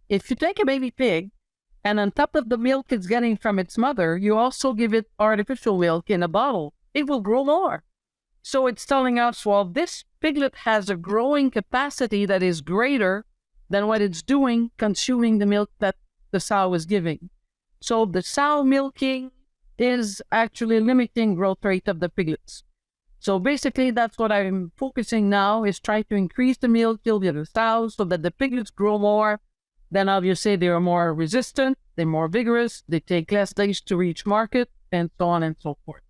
If you take a baby pig and on top of the milk it's getting from its mother, you also give it artificial milk in a bottle, it will grow more. So it's telling us, well, this piglet has a growing capacity that is greater than what it's doing consuming the milk that the sow is giving. So the sow milking is actually limiting growth rate of the piglets. So basically, that's what I'm focusing now, is try to increase the milk yield of the sows so that the piglets grow more. Then obviously they are more resistant, they're more vigorous, they take less days to reach market, and so on and so forth.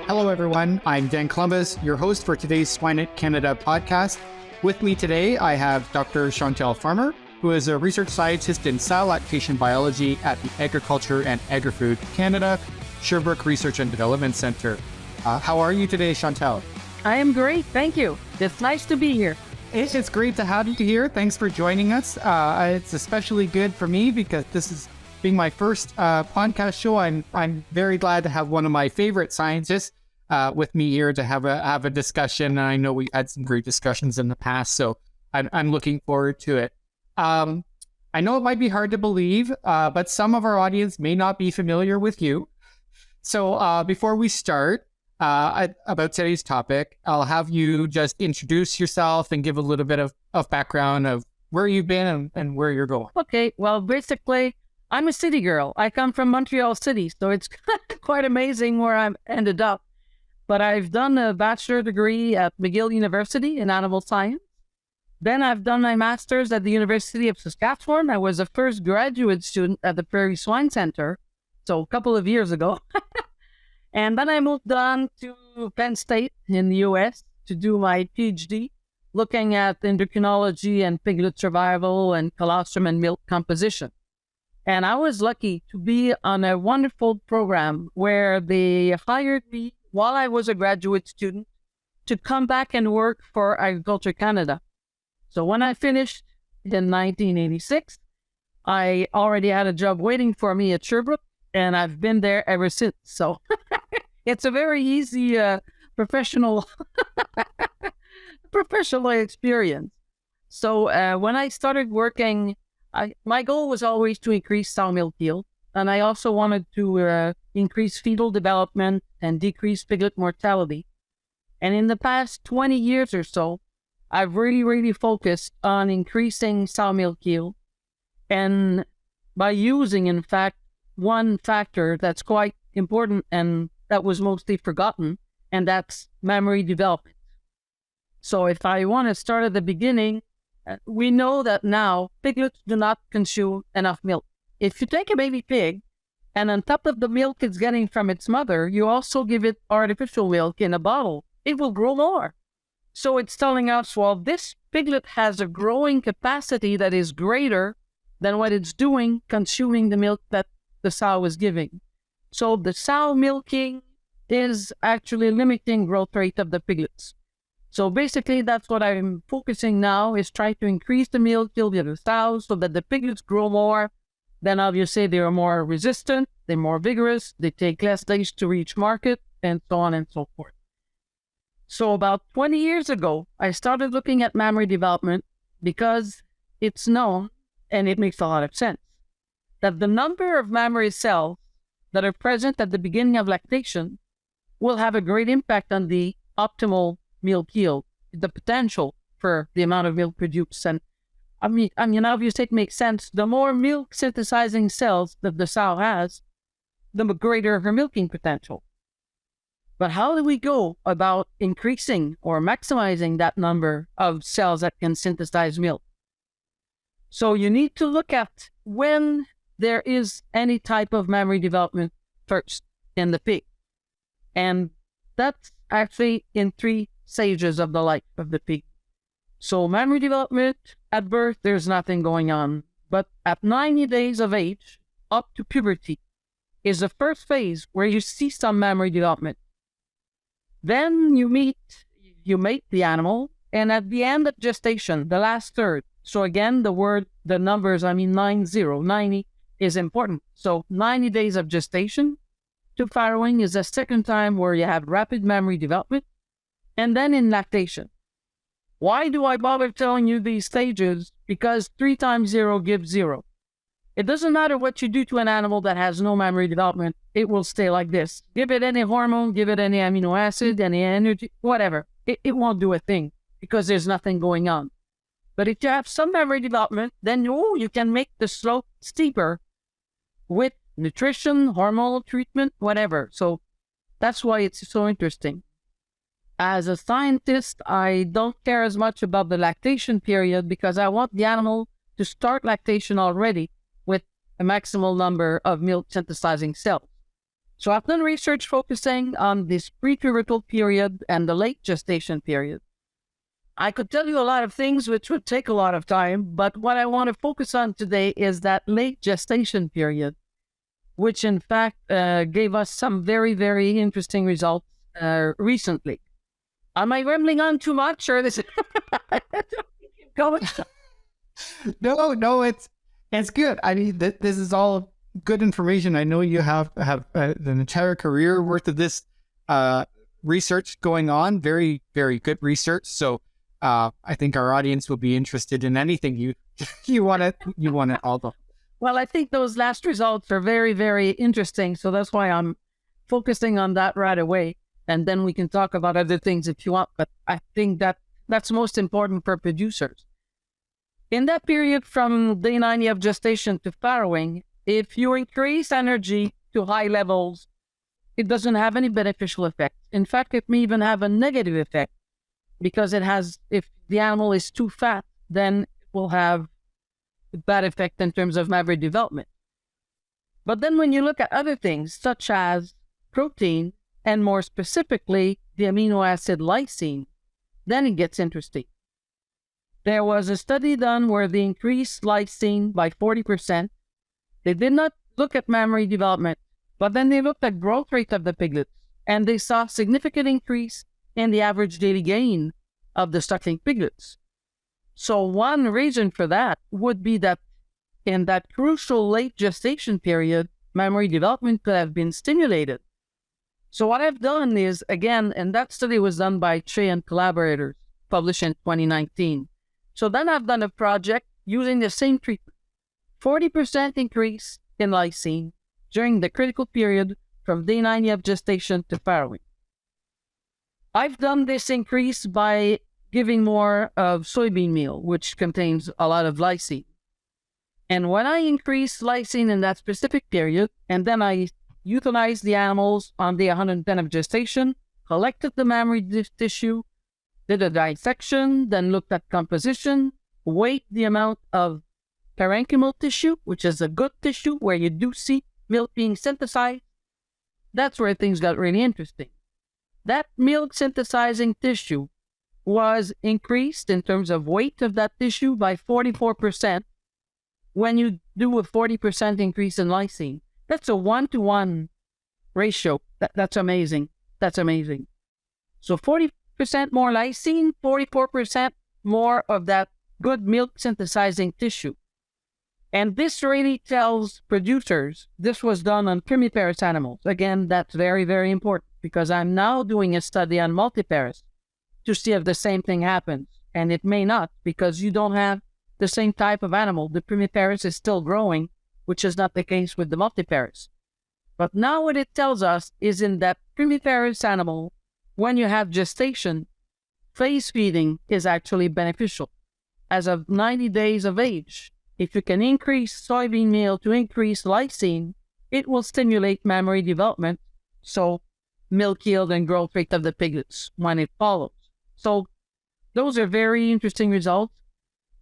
Hello everyone, I'm Dan Columbus, your host for today's Swine Canada podcast. With me today, I have Dr. Chantal Farmer, who is a research scientist in sow lactation biology at the Agriculture and Agri-Food Canada Sherbrooke Research and Development Centre. How are you today, Chantal? I am great, thank you. It's nice to be here. It's great to have you here. Thanks for joining us. It's especially good for me because this is being my first podcast show. I'm very glad to have one of my favorite scientists with me here to have a discussion. And I know we had some great discussions in the past, so I'm looking forward to it. I know it might be hard to believe, but some of our audience may not be familiar with you. So before we start about today's topic, I'll have you just introduce yourself and give a little bit of background of where you've been and where you're going. Okay, well, basically, I'm a city girl. I come from Montreal City, so it's quite amazing where I ended up. But I've done a bachelor degree at McGill University in animal science. Then I've done my master's at the University of Saskatchewan. I was a first graduate student at the Prairie Swine Center, so a couple of years ago. And then I moved on to Penn State in the US to do my PhD, looking at endocrinology and piglet survival and colostrum and milk composition. And I was lucky to be on a wonderful program where they hired me while I was a graduate student to come back and work for Agriculture Canada. So when I finished in 1986, I already had a job waiting for me at Sherbrooke, and I've been there ever since. So it's a very easy professional experience. So when I started working, my goal was always to increase sow milk yield, and I also wanted to increase fetal development and decrease piglet mortality. And in the past 20 years or so, I've really focused on increasing sow milk yield, and by using, in fact, one factor that's quite important and that was mostly forgotten, and that's mammary development. So if I want to start at the beginning, we know that now piglets do not consume enough milk. If you take a baby pig and on top of the milk it's getting from its mother, you also give it artificial milk in a bottle, it will grow more. So it's telling us, well, this piglet has a growing capacity that is greater than what it's doing consuming the milk that the sow is giving. So the sow milking is actually limiting growth rate of the piglets. So basically, that's what I'm focusing now, is try to increase the milk yield of the sows so that the piglets grow more. Then obviously they are more resistant, they're more vigorous, they take less days to reach market, and so on and so forth. So about 20 years ago, I started looking at mammary development because it's known, and it makes a lot of sense, that the number of mammary cells that are present at the beginning of lactation will have a great impact on the optimal milk yield, the potential for the amount of milk produced. And I mean, obviously it makes sense. The more milk synthesizing cells that the sow has, the greater her milking potential. But how do we go about increasing or maximizing that number of cells that can synthesize milk? So you need to look at when there is any type of mammary development first in the pig. And that's actually in 3 stages of the life of the pig. So mammary development, at birth, there's nothing going on. But at 90 days of age, up to puberty, is the first phase where you see some mammary development. Then you mate the animal, and at the end of gestation, the last third. So again, the numbers, 90 is important. So 90 days of gestation to farrowing is the second time where you have rapid mammary development. And then in lactation. Why do I bother telling you these stages? Because 3 times 0 gives 0. It doesn't matter what you do to an animal that has no mammary development, it will stay like this. Give it any hormone, give it any amino acid, any energy, whatever. It won't do a thing because there's nothing going on. But if you have some mammary development, then you can make the slope steeper with nutrition, hormonal treatment, whatever. So that's why it's so interesting. As a scientist, I don't care as much about the lactation period because I want the animal to start lactation already with a maximal number of milk synthesizing cells. So I've done research focusing on this prepubertal period and the late gestation period. I could tell you a lot of things which would take a lot of time, but what I want to focus on today is that late gestation period, which in fact gave us some very, very interesting results recently. Am I rambling on too much, or this? No, it's good. I mean, this is all good information. I know you have an entire career worth of this research going on. Very, very good research. So I think our audience will be interested in anything you want to although. Well, I think those last results are very, very interesting. So that's why I'm focusing on that right away. And then we can talk about other things if you want. But I think that's most important for producers. In that period from day 90 of gestation to farrowing, if you increase energy to high levels, it doesn't have any beneficial effect. In fact, it may even have a negative effect because if the animal is too fat, then it will have a bad effect in terms of mammary development. But then when you look at other things, such as protein, and more specifically, the amino acid lysine, then it gets interesting. There was a study done where they increased lysine by 40%. They did not look at mammary development, but then they looked at growth rate of the piglets, and they saw a significant increase in the average daily gain of the suckling piglets. So one reason for that would be that in that crucial late gestation period, mammary development could have been stimulated. So what I've done is, again, and that study was done by Che and collaborators, published in 2019. So then I've done a project using the same treatment, 40% increase in lysine during the critical period from day 90 of gestation to farrowing. I've done this increase by giving more of soybean meal, which contains a lot of lysine. And when I increased lysine in that specific period, and then I euthanized the animals on day 110 of gestation, collected the mammary tissue, did a dissection, then looked at composition, weighed the amount of parenchymal tissue, which is a good tissue where you do see milk being synthesized. That's where things got really interesting. That milk synthesizing tissue was increased in terms of weight of that tissue by 44% when you do a 40% increase in lysine. That's a 1-to-1 ratio. That's amazing. That's amazing. So 40% more lysine, 44% more of that good milk synthesizing tissue. And this really tells producers, this was done on primiparous animals. Again, that's very, very important because I'm now doing a study on multiparous to see if the same thing happens. And it may not because you don't have the same type of animal. The primiparous is still growing, which is not the case with the multiparous. But now what it tells us is in that primiparous animal, when you have gestation, phase feeding is actually beneficial. As of 90 days of age, if you can increase soybean meal to increase lysine, it will stimulate mammary development, so milk yield and growth rate of the piglets when it follows. So those are very interesting results.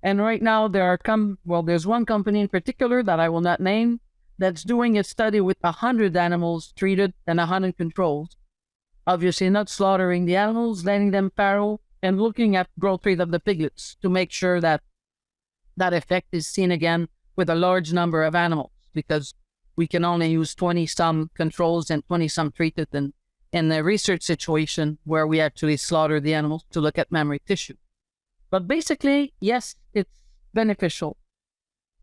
And right now there's one company in particular that I will not name that's doing a study with 100 animals treated and 100 controls. Obviously not slaughtering the animals, letting them farrow, and looking at growth rate of the piglets to make sure that that effect is seen again with a large number of animals, because we can only use 20-some controls and 20-some treated in a research situation where we actually slaughter the animals to look at mammary tissue. But basically, yes, it's beneficial.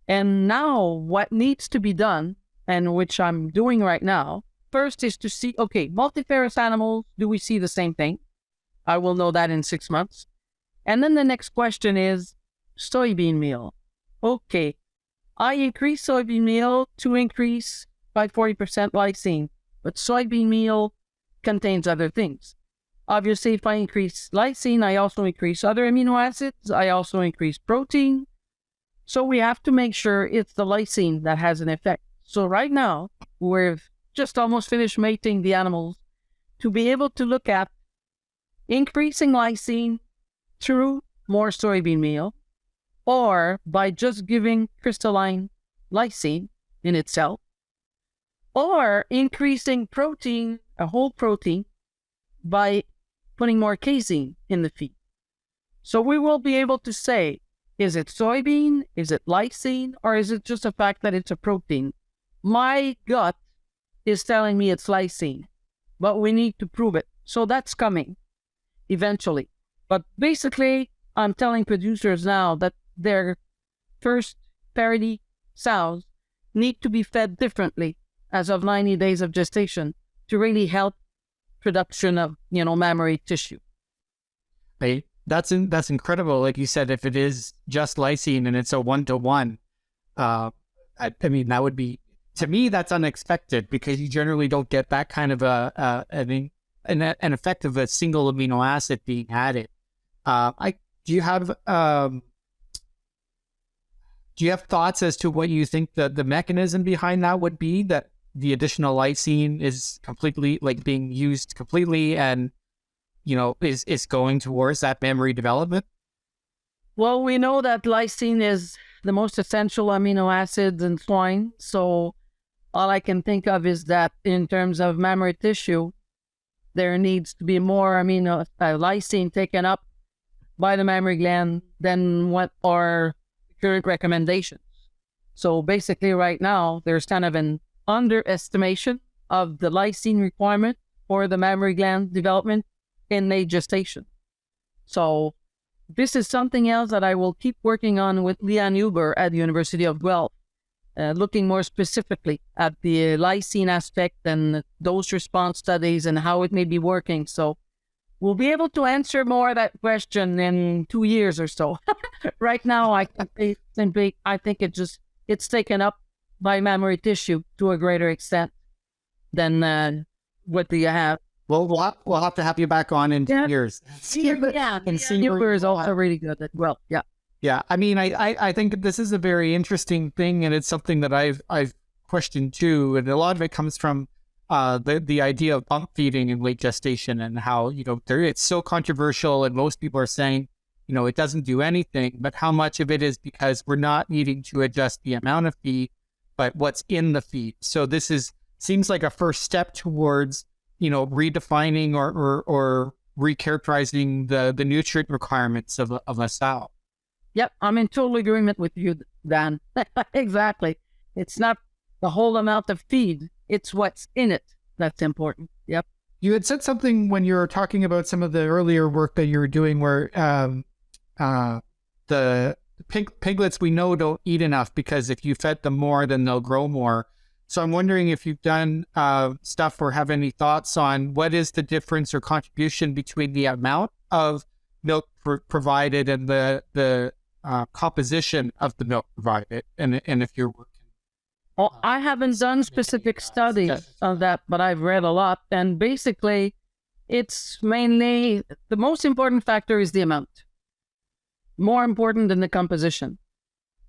And now what needs to be done, and which I'm doing right now, first is to see, okay, multiparous animals, do we see the same thing? I will know that in 6 months. And then the next question is soybean meal. Okay, I increase soybean meal to increase by 40% lysine, but soybean meal contains other things. Obviously, if I increase lysine, I also increase other amino acids. I also increase protein. So we have to make sure it's the lysine that has an effect. So right now, we've just almost finished mating the animals to be able to look at increasing lysine through more soybean meal, or by just giving crystalline lysine in itself, or increasing protein, a whole protein, by putting more casein in the feed. So we will be able to say, is it soybean, is it lysine, or is it just the fact that it's a protein? My gut is telling me it's lysine, but we need to prove it. So that's coming eventually. But basically, I'm telling producers now that their first parity sows need to be fed differently as of 90 days of gestation to really help production of, mammary tissue. Right. That's incredible. Like you said, if it is just lysine and it's a 1-to-1, I mean, that would be, to me, that's unexpected because you generally don't get that kind of an effect of a single amino acid being added. Do you have thoughts as to what you think the mechanism behind that would be, that the additional lysine is completely being used completely and is going towards that mammary development? Well, we know that lysine is the most essential amino acid in swine. So all I can think of is that in terms of mammary tissue, there needs to be more lysine taken up by the mammary gland than what are current recommendations. So basically right now, there's kind of an underestimation of the lysine requirement for the mammary gland development in late gestation. So this is something else that I will keep working on with Leanne Huber at the University of Guelph, looking more specifically at the lysine aspect and dose response studies and how it may be working. So we'll be able to answer more of that question in 2 years or so. Right now, I think it's taken up by mammary tissue to a greater extent than what do you have. Well, we'll have to have you back on in 2 years. Huber is also really good at well. Yeah. Yeah. I mean, I think this is a very interesting thing, and it's something that I've questioned too. And a lot of it comes from the idea of bump feeding in late gestation and how, it's so controversial and most people are saying, it doesn't do anything, but how much of it is because we're not needing to adjust the amount of feed, but what's in the feed. So this seems like a first step towards, redefining or recharacterizing the nutrient requirements of a sow. Yep, I'm in total agreement with you, Dan. Exactly. It's not the whole amount of feed, it's what's in it that's important. Yep. You had said something when you were talking about some of the earlier work that you were doing where the piglets we know don't eat enough because if you fed them more, then they'll grow more. So I'm wondering if you've done stuff or have any thoughts on what is the difference or contribution between the amount of milk provided and the composition of the milk provided, and if you're working. Well, I haven't done specific studies on that, but I've read a lot. And basically, it's mainly the most important factor is the amount, more important than the composition.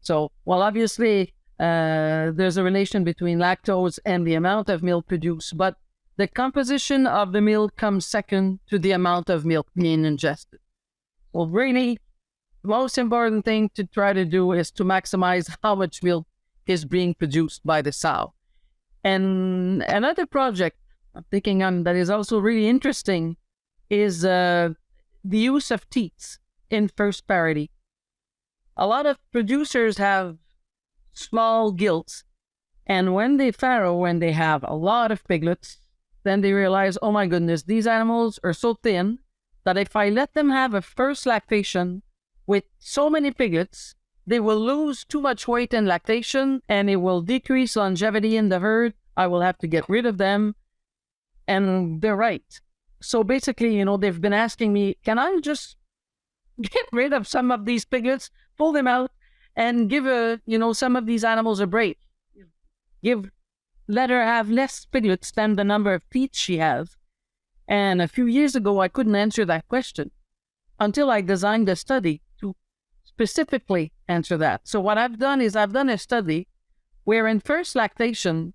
So, well, obviously, there's a relation between lactose and the amount of milk produced, but the composition of the milk comes second to the amount of milk being ingested. Well, really, the most important thing to try to do is to maximize how much milk is being produced by the sow. And another project I'm thinking on that is also really interesting is the use of teats in first parity. A lot of producers have small gilts, and when they farrow, when they have a lot of piglets, then they realize, oh my goodness, these animals are so thin that if I let them have a first lactation with so many piglets, they will lose too much weight in lactation and it will decrease longevity in the herd. I will have to get rid of them. And they're right. So basically, they've been asking me, can I just, get rid of some of these piglets, pull them out, and give some of these animals a break. Let her have less piglets than the number of teeth she has. And a few years ago, I couldn't answer that question until I designed a study to specifically answer that. So what I've done is I've done a study where in first lactation,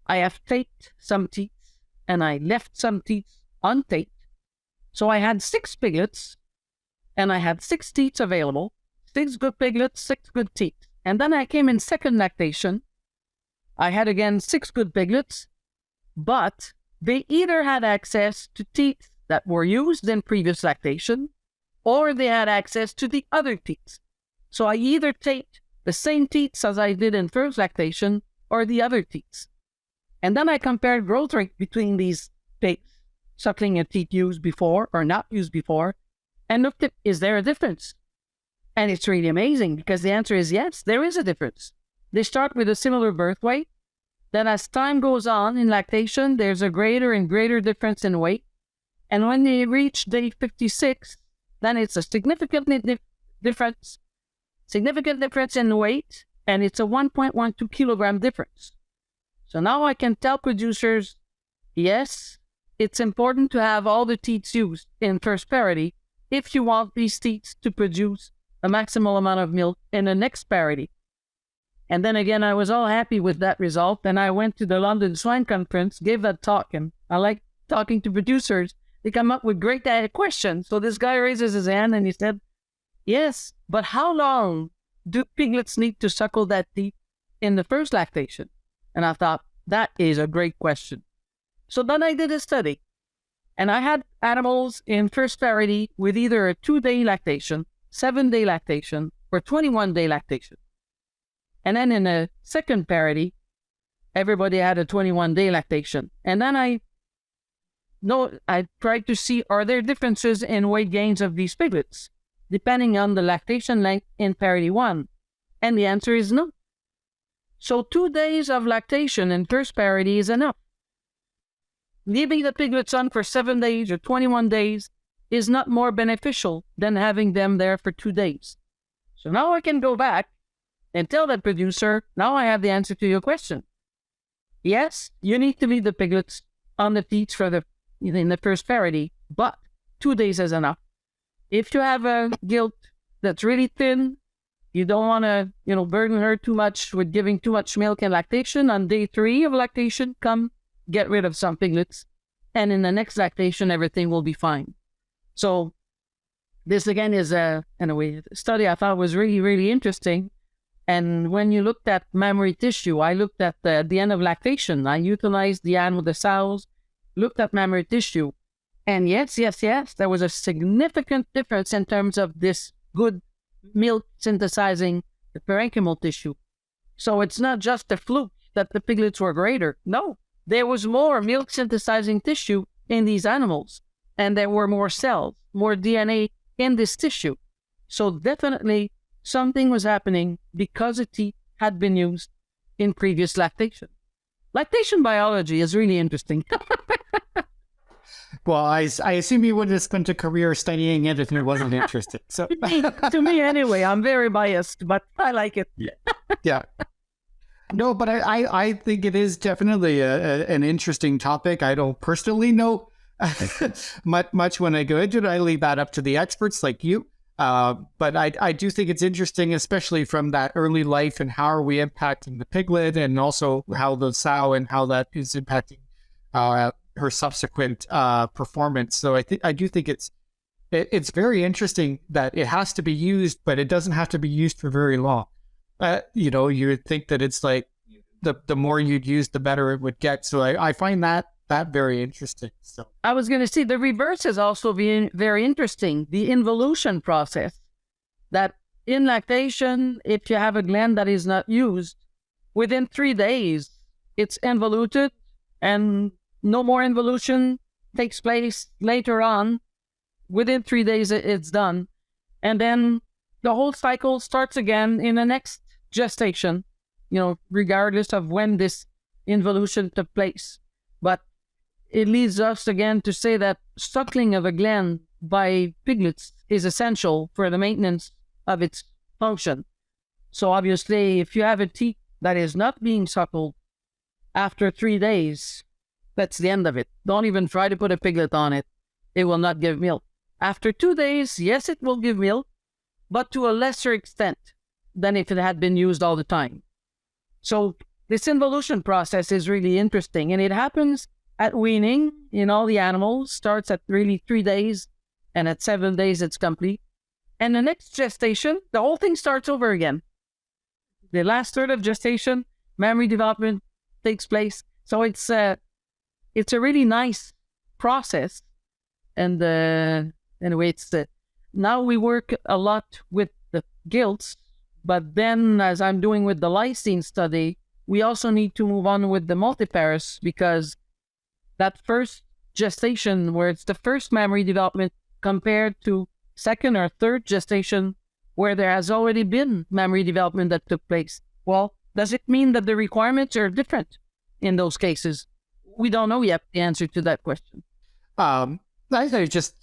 I have taped some teeth and I left some teeth untaped. So I had 6 piglets and I had 6 teeth available, 6 good piglets, 6 good teeth. And then I came in second lactation. I had again 6 good piglets, but they either had access to teeth that were used in previous lactation or they had access to the other teeth. So I either taped the same teeth as I did in first lactation or the other teeth. And then I compared growth rate between these pigs suckling a teeth used before or not used before and looked at, is there a difference? And it's really amazing because the answer is yes, there is a difference. They start with a similar birth weight. Then as time goes on in lactation, there's a greater and greater difference in weight. And when they reach day 56, then it's a significant difference in weight, and it's a 1.12 kilogram difference. So now I can tell producers, yes, it's important to have all the teats used in first parity if you want these teats to produce a maximal amount of milk in the next parity. And then again, I was all happy with that result. And I went to the London Swine Conference, gave that talk, and I like talking to producers. They come up with great questions. So this guy raises his hand and he said, yes, but how long do piglets need to suckle that teat in the first lactation? And I thought, that is a great question. So then I did a study. And I had animals in first parity with either a 2-day lactation, 7-day lactation, or 21-day lactation. And then in a second parity, everybody had a 21-day lactation. And then I tried to see, are there differences in weight gains of these piglets, depending on the lactation length in parity 1? And the answer is no. So 2 days of lactation in first parity is enough. Leaving the piglets on for 7 days or 21 days is not more beneficial than having them there for 2 days. So now I can go back and tell that producer, now I have the answer to your question. Yes, you need to leave the piglets on the teats in the first parity, but 2 days is enough. If you have a gilt that's really thin, you don't want to, burden her too much with giving too much milk and lactation. On day 3 of lactation, come get rid of some piglets. And in the next lactation, everything will be fine. So this again is a study I thought was really, really interesting. And when you looked at mammary tissue, I looked at the end of lactation. I utilized the sows, looked at mammary tissue. And yes, there was a significant difference in terms of this good milk synthesizing the parenchymal tissue. So it's not just a fluke that the piglets were greater. No, there was more milk synthesizing tissue in these animals, and there were more cells, more DNA in this tissue. So definitely something was happening because a teat had been used in previous lactation. Lactation biology is really interesting. Well, I assume you wouldn't have spent a career studying it if you wasn't interested. So to me anyway, I'm very biased, but I like it. Yeah. No, but I think it is definitely an interesting topic. I don't personally know much when I go into it. I leave that up to the experts like you. But I do think it's interesting, especially from that early life and how are we impacting the piglet and also how the sow and how that is impacting her subsequent performance. So I do think it's very interesting that it has to be used, but it doesn't have to be used for very long. You would think that it's like the more you'd use, the better it would get. So I find that very interesting. So I was going to say the reverse is also very interesting. The involution process, that in lactation, if you have a gland that is not used, within 3 days, it's involuted and no more involution takes place later on. Within 3 days, it's done. And then the whole cycle starts again in the next gestation, regardless of when this involution took place. But it leads us again to say that suckling of a gland by piglets is essential for the maintenance of its function. So obviously, if you have a teat that is not being suckled after 3 days, that's the end of it. Don't even try to put a piglet on it. It will not give milk. After 2 days, yes, it will give milk, but to a lesser extent than if it had been used all the time. So this involution process is really interesting, and it happens at weaning in all the animals, starts at really 3 days, and at 7 days it's complete. And the next gestation, the whole thing starts over again. The last third of gestation, mammary development takes place. So it's a really nice process. And anyway, now we work a lot with the gilts, but then as I'm doing with the lysine study, we also need to move on with the multiparous, because that first gestation, where it's the first mammary development compared to second or third gestation, where there has already been mammary development that took place. Well, does it mean that the requirements are different in those cases? We don't know yet the answer to that question. I was just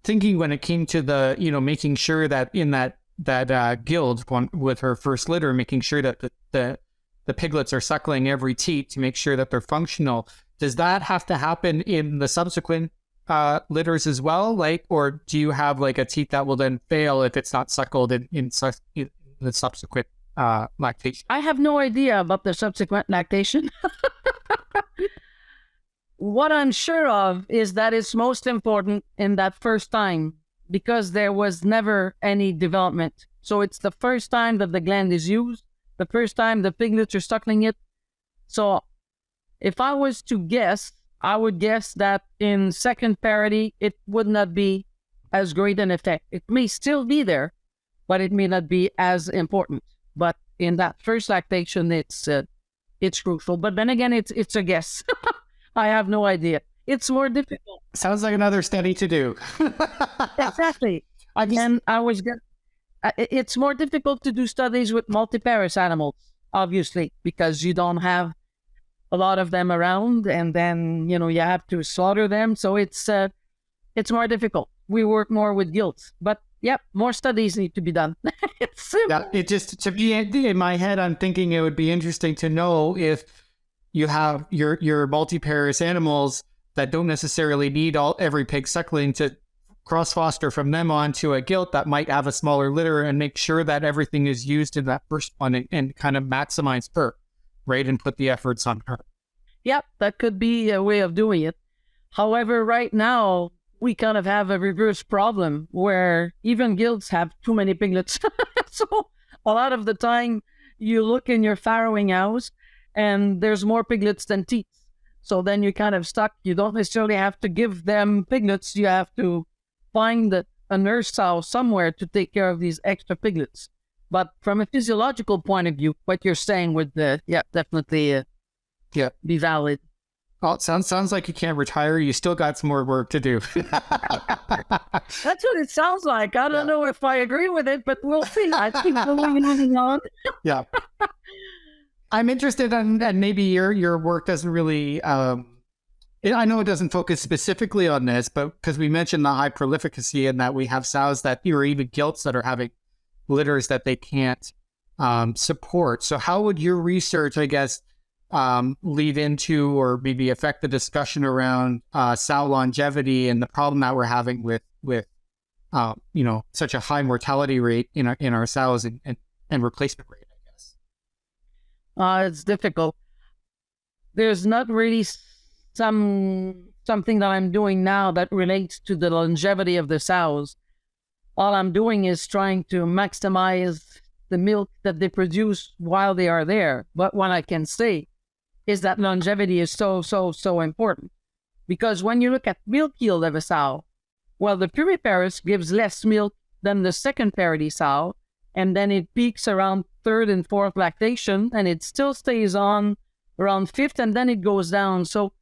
thinking when it came to the, making sure that in that guild one with her first litter, making sure that the piglets are suckling every teat to make sure that they're functional. Does that have to happen in the subsequent litters as well? Or do you have a teat that will then fail if it's not suckled in the subsequent lactation? I have no idea about the subsequent lactation. What I'm sure of is that it's most important in that first time, because there was never any development. So it's the first time that the gland is used, the first time the piglets are suckling it. So if I was to guess, I would guess that in second parity, it would not be as great an effect. It may still be there, but it may not be as important. But in that first lactation, it's crucial. But then again, it's a guess. I have no idea. It's more difficult. Sounds like another study to do. Exactly. It's more difficult to do studies with multiparous animals, obviously, because you don't have a lot of them around, and then you have to slaughter them. So it's more difficult. We work more with gilts, but yep, more studies need to be done. It's simple. Yeah, it just, to be in my head, I'm thinking it would be interesting to know if you have your multiparous animals that don't necessarily need every pig suckling, to cross foster from them onto a gilt that might have a smaller litter, and make sure that everything is used in that first one, and kind of maximize her, right, and put the efforts on her. Yep, that could be a way of doing it. However, right now, we kind of have a reverse problem where even gilts have too many piglets. So a lot of the time, you look in your farrowing house, and there's more piglets than teats. So then you're kind of stuck. You don't necessarily have to give them piglets. You have to find a nurse sow somewhere to take care of these extra piglets. But from a physiological point of view, what you're saying would, definitely be valid. Oh, it sounds like you can't retire. You still got some more work to do. That's what it sounds like. I don't know if I agree with it, but we'll see. I think moving on. Yeah. I'm interested in, and maybe your work doesn't really, I know it doesn't focus specifically on this, but because we mentioned the high prolificacy, and that we have sows that, or even gilts that are having litters that they can't support. So how would your research, I guess, lead into, or maybe affect the discussion around sow longevity and the problem that we're having with such a high mortality rate in our sows and replacement rate? It's difficult. There's not really something that I'm doing now that relates to the longevity of the sows. All I'm doing is trying to maximize the milk that they produce while they are there. But what I can say is that longevity is so important. Because when you look at milk yield of a sow, well, the pluriparous gives less milk than the second parity sow, and then it peaks around third and fourth lactation, and it still stays on around fifth, and then it goes down. So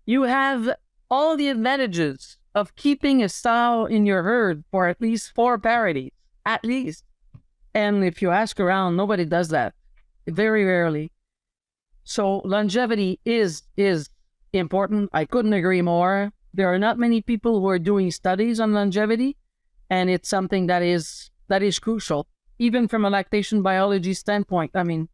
you have all the advantages of keeping a sow in your herd for at least 4 parities, at least. And if you ask around, nobody does that, very rarely. So longevity is important. I couldn't agree more. There are not many people who are doing studies on longevity, and it's something that is crucial, even from a lactation biology standpoint. I mean,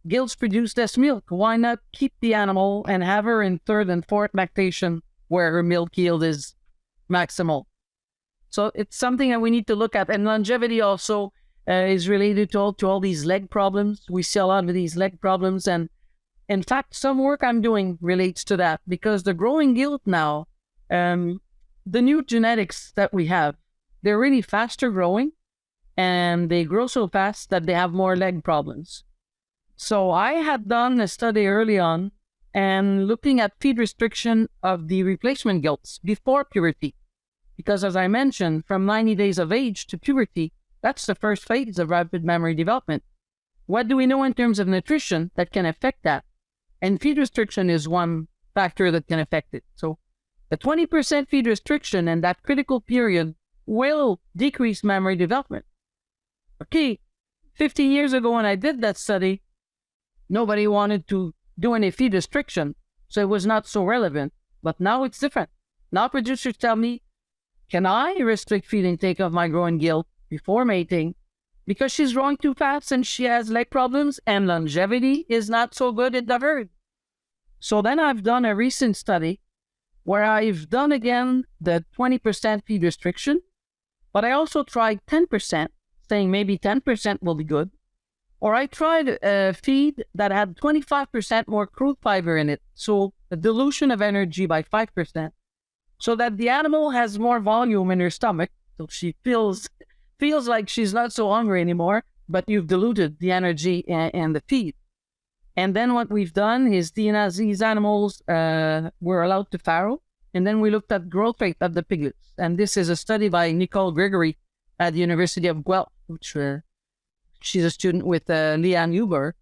gilts produce less milk. Why not keep the animal and have her in third and fourth lactation where her milk yield is maximal? So it's something that we need to look at. And longevity also is related to all these leg problems. We see a lot of these leg problems. And in fact, some work I'm doing relates to that, because the growing gilt now, the new genetics that we have, they're really faster growing, and they grow so fast that they have more leg problems. So I had done a study early on and looking at feed restriction of the replacement gilts before puberty. Because as I mentioned, from 90 days of age to puberty, that's the first phase of rapid mammary development. What do we know in terms of nutrition that can affect that? And feed restriction is one factor that can affect it. So the 20% feed restriction and that critical period will decrease mammary development. Okay, 15 years ago when I did that study, nobody wanted to do any feed restriction, so it was not so relevant. But now it's different. Now producers tell me, can I restrict feed intake of my growing gilt before mating because she's growing too fast and she has leg problems and longevity is not so good in the herd? So then I've done a recent study where I've done again the 20% feed restriction, but I also tried 10%, saying maybe 10% will be good. Or I tried a feed that had 25% more crude fiber in it, so a dilution of energy by 5%, so that the animal has more volume in her stomach, so she feels like she's not so hungry anymore, but you've diluted the energy and the feed. And then what we've done is these animals were allowed to farrow, and then we looked at growth rate of the piglets. And this is a study by Nicole Gregory at the University of Guelph, which she's a student with Leanne Huber.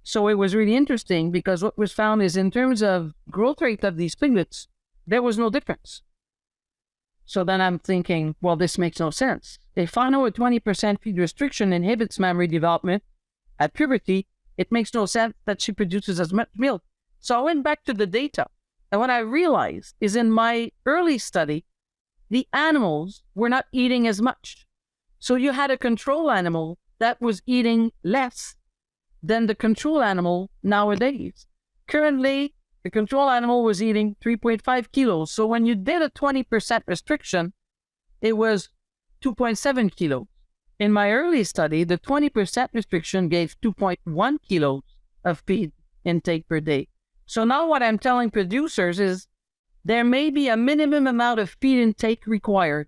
So it was really interesting because what was found is in terms of growth rate of these piglets, there was no difference. So then I'm thinking, well, this makes no sense. If I know a 20% feed restriction inhibits mammary development at puberty, it makes no sense that she produces as much milk. So I went back to the data. And what I realized is in my early study, the animals were not eating as much. So you had a control animal that was eating less than the control animal nowadays. Currently, the control animal was eating 3.5 kilos. So when you did a 20% restriction, it was 2.7 kilos. In my early study, the 20% restriction gave 2.1 kilos of feed intake per day. So now what I'm telling producers is there may be a minimum amount of feed intake required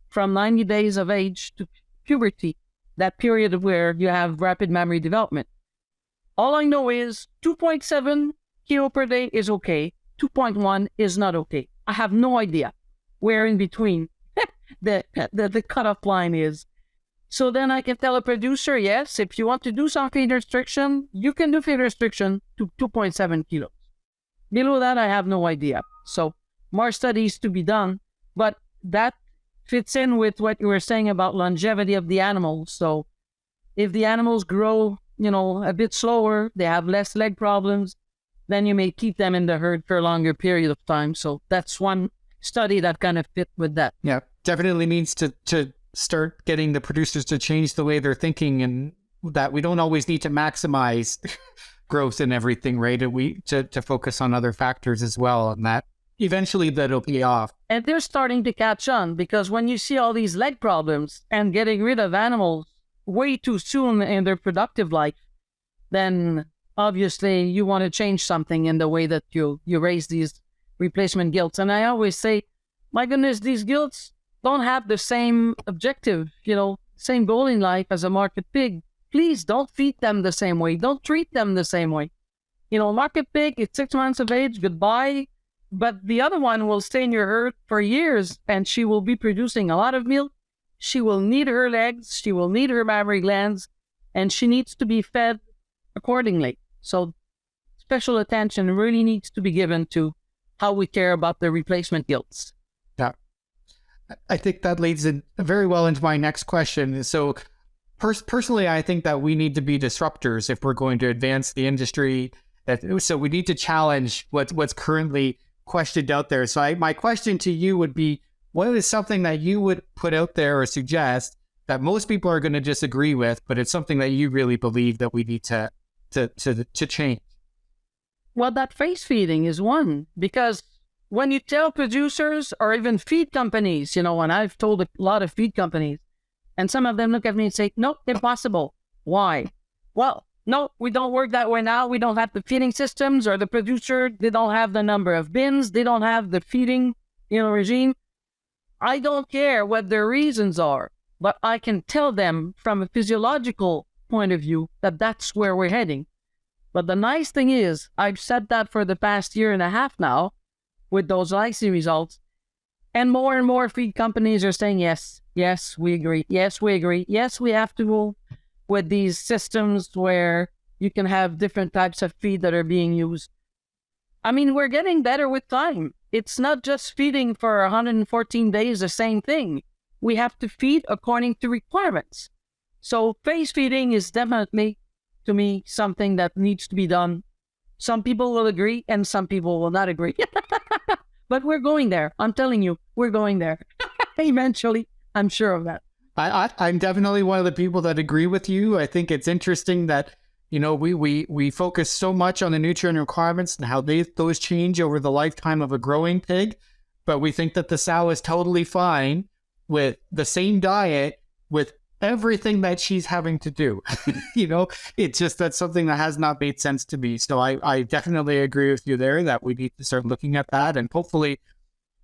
from 90 days of age to puberty, that period where you have rapid mammary development. All I know is 2.7 kilo per day is okay, 2.1 is not okay. I have no idea where in between the cutoff line is. So then I can tell a producer, yes, if you want to do some feed restriction, you can do feed restriction to 2.7 kilos. Below that, I have no idea. So more studies to be done, but that fits in with what you were saying about longevity of the animals. So if the animals grow, a bit slower, they have less leg problems, then you may keep them in the herd for a longer period of time. So that's one study that kind of fit with that. Yeah, definitely needs to start getting the producers to change the way they're thinking, and that we don't always need to maximize growth and everything, right? To focus on other factors as well, and that eventually that'll pay off. And they're starting to catch on, because when you see all these leg problems and getting rid of animals way too soon in their productive life, then obviously you want to change something in the way that you raise these replacement gilts. And I always say, my goodness, these gilts don't have the same objective, same goal in life as a market pig. Please don't feed them the same way. Don't treat them the same way. Market pig, it's 6 months of age, goodbye. But the other one will stay in your herd for years, and she will be producing a lot of milk. She will need her legs. She will need her mammary glands, and she needs to be fed accordingly. So special attention really needs to be given to how we care about the replacement gilts. Yeah. I think that leads in very well into my next question. So personally, I think that we need to be disruptors if we're going to advance the industry. So we need to challenge what's currently questioned out there. So my question to you would be, what is something that you would put out there or suggest that most people are going to disagree with, but it's something that you really believe that we need to change? Well, that face feeding is one, because when you tell producers or even feed companies, and I've told a lot of feed companies, and some of them look at me and say, no, impossible. Why? Well, no, we don't work that way now. We don't have the feeding systems, or the producer, they don't have the number of bins. They don't have the feeding, regime. I don't care what their reasons are, but I can tell them from a physiological point of view that that's where we're heading. But the nice thing is, I've said that for the past year and a half now with those lysine results, and more feed companies are saying, yes, we agree. Yes, we agree. Yes, we have to move with these systems where you can have different types of feed that are being used. I mean, we're getting better with time. It's not just feeding for 114 days the same thing. We have to feed according to requirements. So face feeding is definitely, to me, something that needs to be done. Some people will agree and some people will not agree. But we're going there. I'm telling you, we're going there. Eventually, I'm sure of that. I'm definitely one of the people that agree with you. I think it's interesting that, we focus so much on the nutrient requirements and how those change over the lifetime of a growing pig, but we think that the sow is totally fine with the same diet with everything that she's having to do. It's just that's something that has not made sense to me. So I definitely agree with you there that we need to start looking at that, and hopefully,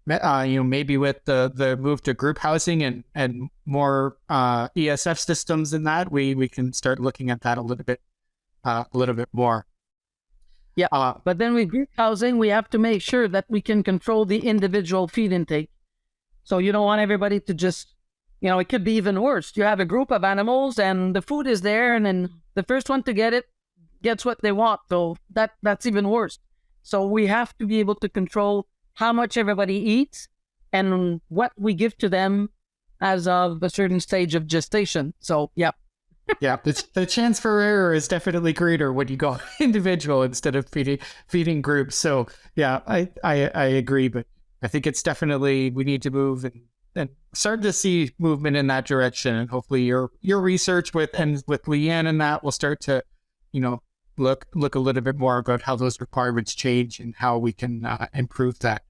maybe with the move to group housing and more ESF systems in that, we can start looking at that a little bit more. Yeah, but then with group housing, we have to make sure that we can control the individual feed intake. So you don't want everybody to just, it could be even worse. You have a group of animals and the food is there, and then the first one to get it gets what they want. So that's even worse. So we have to be able to control how much everybody eats and what we give to them as of a certain stage of gestation. So, yeah. Yeah, the chance for error is definitely greater when you go individual instead of feeding groups. So, yeah, I agree, but I think it's definitely, we need to move and start to see movement in that direction. And hopefully your research with Leanne and that will start to, look a little bit more about how those requirements change and how we can improve that.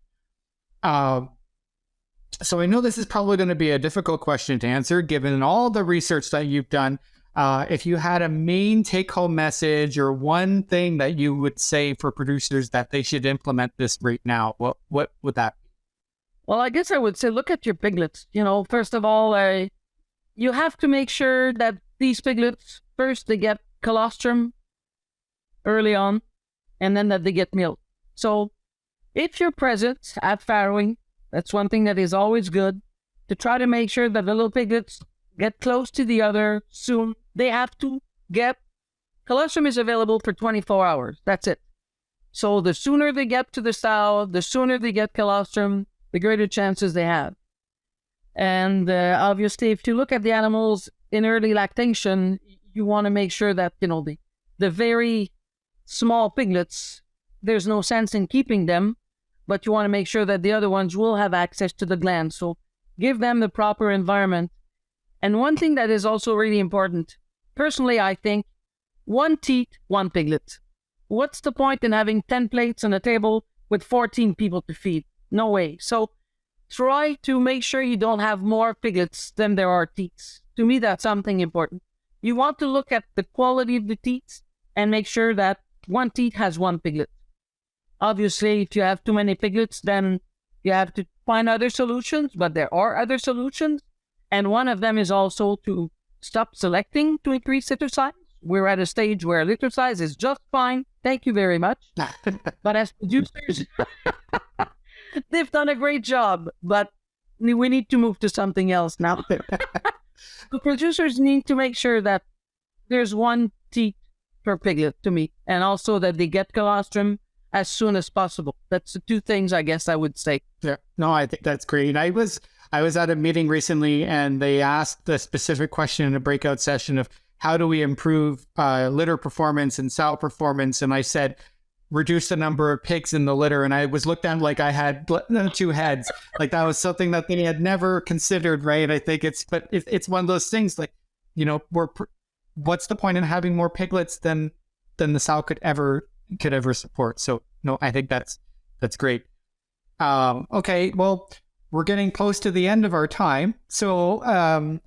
So I know this is probably going to be a difficult question to answer, given all the research that you've done. If you had a main take-home message or one thing that you would say for producers that they should implement this right now, what would that be? Well, I guess I would say look at your piglets. First of all, you have to make sure that these piglets, first they get colostrum early on, and then that they get milk. So if you're present at farrowing, that's one thing that is always good, to try to make sure that the little piglets get close to the other soon. They have to get, colostrum is available for 24 hours. That's it. So the sooner they get to the sow, the sooner they get colostrum, the greater chances they have. And obviously, if you look at the animals in early lactation, you want to make sure that, the very small piglets, there's no sense in keeping them, but you want to make sure that the other ones will have access to the glands. So give them the proper environment. And one thing that is also really important, personally, I think, one teat, one piglet. What's the point in having 10 plates on a table with 14 people to feed? No way. So try to make sure you don't have more piglets than there are teats. To me, that's something important. You want to look at the quality of the teats and make sure that one teat has one piglet. Obviously, if you have too many piglets, then you have to find other solutions, but there are other solutions. And one of them is also to stop selecting to increase litter size. We're at a stage where litter size is just fine. Thank you very much. But as producers, they've done a great job, but we need to move to something else now. The producers need to make sure that there's one teat per piglet, to me, and also that they get colostrum as soon as possible. That's the two things I guess I would say. Yeah, no, I think that's great. I was at a meeting recently and they asked a specific question in a breakout session of how do we improve litter performance and sow performance? And I said, reduce the number of pigs in the litter, and I was looked at like I had two heads. Like that was something that they had never considered, right? I think it's one of those things like, what's the point in having more piglets than the sow could ever support? So no, I think that's great. Okay, well, we're getting close to the end of our time. So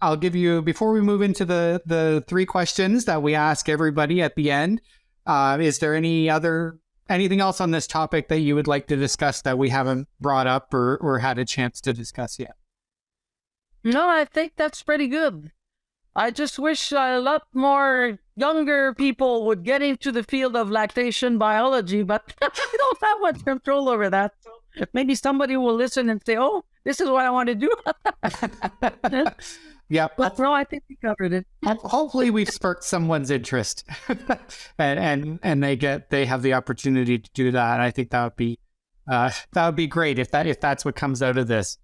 I'll give you, before we move into the 3 questions that we ask everybody at the end, is there anything else on this topic that you would like to discuss that we haven't brought up or had a chance to discuss yet? No, I think that's pretty good. I just wish a lot more younger people would get into the field of lactation biology, but I don't have much control over that. So maybe somebody will listen and say, oh, this is what I want to do. Yeah. But no, I think we covered it. Hopefully we've sparked someone's interest and they have the opportunity to do that. I think that would be great if that's what comes out of this.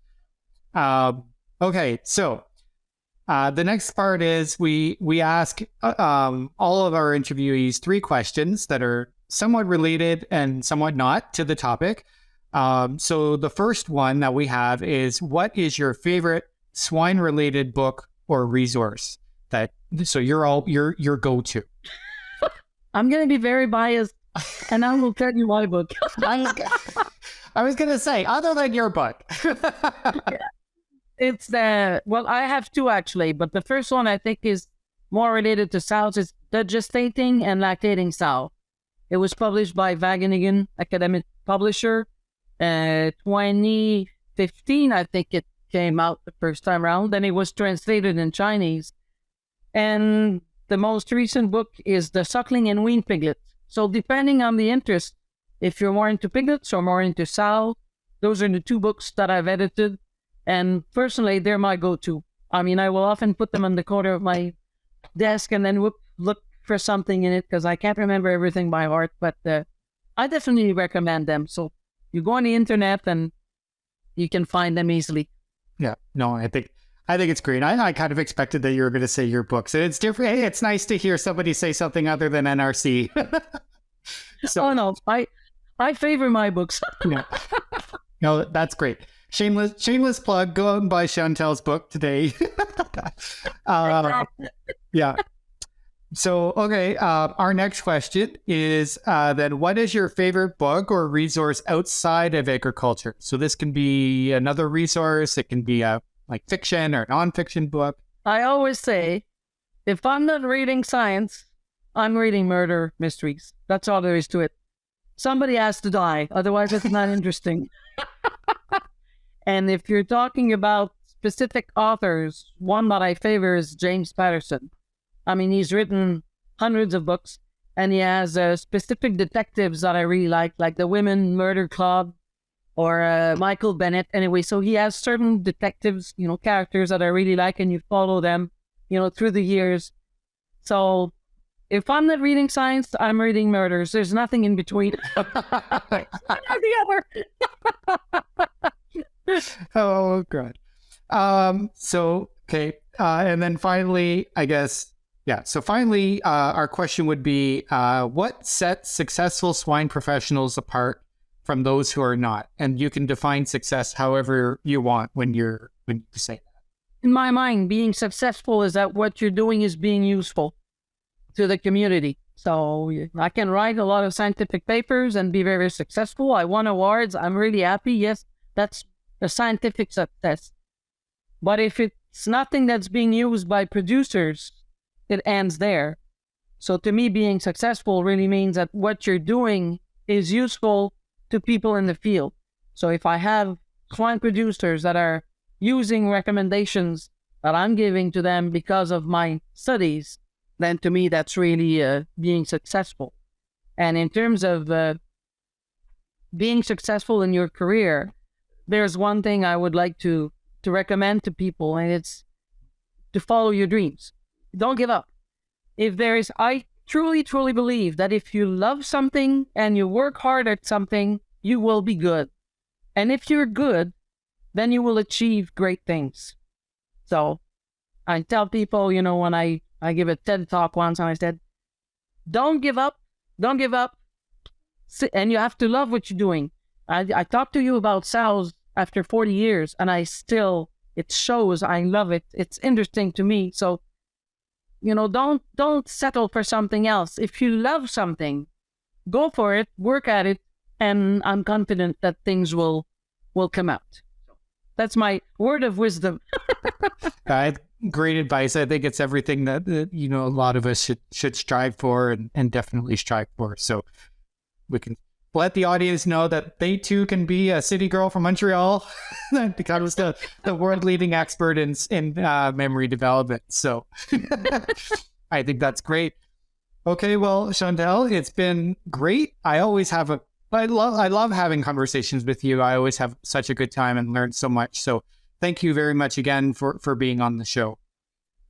Okay. So, the next part is we ask all of our interviewees 3 questions that are somewhat related and somewhat not to the topic. So the first one that we have is, what is your favorite swine related book or resource so your go-to? I'm going to be very biased and I will tell you my book. I was going to say, other than your book. It's I have 2 actually, but the first one I think is more related to sows. It's The Gestating and Lactating Sow. It was published by Wageningen, academic publisher. 2015, I think it came out the first time around. Then it was translated in Chinese. And the most recent book is The Suckling and Wean Piglets. So depending on the interest, if you're more into piglets or more into sow, those are the 2 books that I've edited. And personally, they're my go-to. I mean, I will often put them on the corner of my desk and then look for something in it because I can't remember everything by heart. But I definitely recommend them. So you go on the internet and you can find them easily. Yeah, no, I think it's great. I kind of expected that you were going to say your books. It's different. Hey, it's nice to hear somebody say something other than NRC. Oh no, I favor my books. Yeah. No, that's great. Shameless plug. Go out and buy Chantal's book today. Yeah. So, okay. Our next question is then, what is your favorite book or resource outside of agriculture? So this can be another resource. It can be a fiction or nonfiction book. I always say, if I'm not reading science, I'm reading murder mysteries. That's all there is to it. Somebody has to die. Otherwise, it's not interesting. And if you're talking about specific authors, one that I favor is James Patterson. I mean, he's written hundreds of books, and he has specific detectives that I really like the Women Murder Club or Michael Bennett. Anyway, so he has certain detectives, characters that I really like, and you follow them, through the years. So if I'm not reading science, I'm reading murders. There's nothing in between. The other. Oh, God. So, okay. And then finally, I guess, yeah. So finally, our question would be, what sets successful swine professionals apart from those who are not? And you can define success however you want when you say that. In my mind, being successful is that what you're doing is being useful to the community. So I can write a lot of scientific papers and be very successful. I won awards. I'm really happy. Yes, that's a scientific success. But if it's nothing that's being used by producers, it ends there. So to me, being successful really means that what you're doing is useful to people in the field. So if I have swine producers that are using recommendations that I'm giving to them because of my studies, then to me, that's really being successful. And in terms of being successful in your career, there's one thing I would like to recommend to people, and it's to follow your dreams. Don't give up. I truly, truly believe that if you love something and you work hard at something, you will be good. And if you're good, then you will achieve great things. So I tell people, when I give a TED talk once, and I said, don't give up. and you have to love what you're doing. I talked to you about sows after 40 years, and it shows I love it. It's interesting to me. So, don't settle for something else. If you love something, go for it, work at it, and I'm confident that things will come out. That's my word of wisdom. Great advice. I think it's everything that a lot of us should strive for and definitely strive for. So we can let the audience know that they too can be a city girl from Montreal and become the world leading expert in memory development. So I think that's great. Okay, well, Chantal, it's been great. I love having conversations with you. I always have such a good time and learn so much. So thank you very much again for being on the show.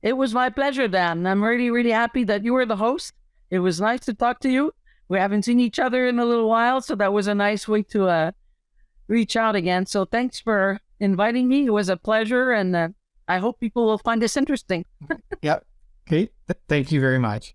It was my pleasure, Dan. I'm really, really happy that you were the host. It was nice to talk to you. We haven't seen each other in a little while, so that was a nice way to reach out again. So thanks for inviting me. It was a pleasure, and I hope people will find this interesting. Yep. Okay. Thank you very much.